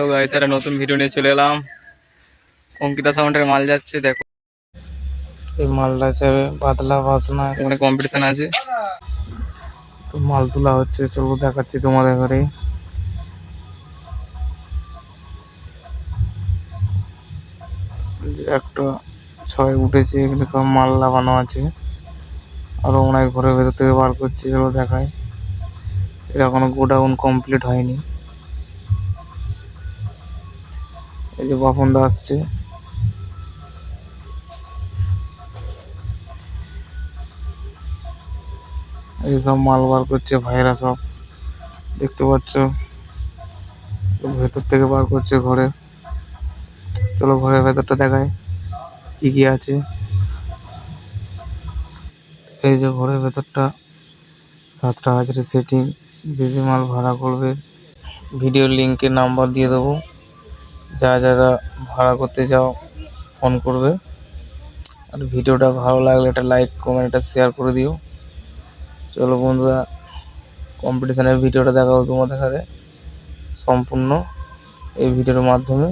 তো গাইস একটা নতুন ভিডিও নিয়ে চলে এলাম। অঙ্কিতা সাউন্ডের মাল যাচ্ছে, দেখো এই মালটা যাবে বাদলা বাসনা। এখানে কম্পিটিশন আছে। তো মাল তোলা হচ্ছে, চলো দেখাচ্ছি তোমাদের ঘরে। যে একটা ছয় উঠেছে, এখানে সব মাল লাগানো আছে। আরো অনেক ঘরের ভেতর থেকে বার করছে, চলো দেখায়। এটা এখনো গোডাউন কমপ্লিট হয়নি। এই যে বাপনদা আসছে। এই সব মাল বার করছে ভাইরা, সব দেখতে পাচ্ছ ভেতর থেকে বার করছে ঘরে। চলো ঘরের ভেতরটা দেখায় কি কি আছে। এই যে ঘরের ভেতরটা 7টা হাজারে সেটিং। যে যে মাল ভাড়া করবে ভিডিও লিঙ্কে নাম্বার দিয়ে দেবো, যারা ভাড়া করতে যাও ফোন করবে। আর ভিডিওটা ভালো লাগলে একটা লাইক কমেন্ট একটা শেয়ার করে দিও। চলো বন্ধুরা, কম্পিটিশনের ভিডিওটা দেখাবো তোমাদের ঘরে সম্পূর্ণ এই ভিডিওর মাধ্যমে।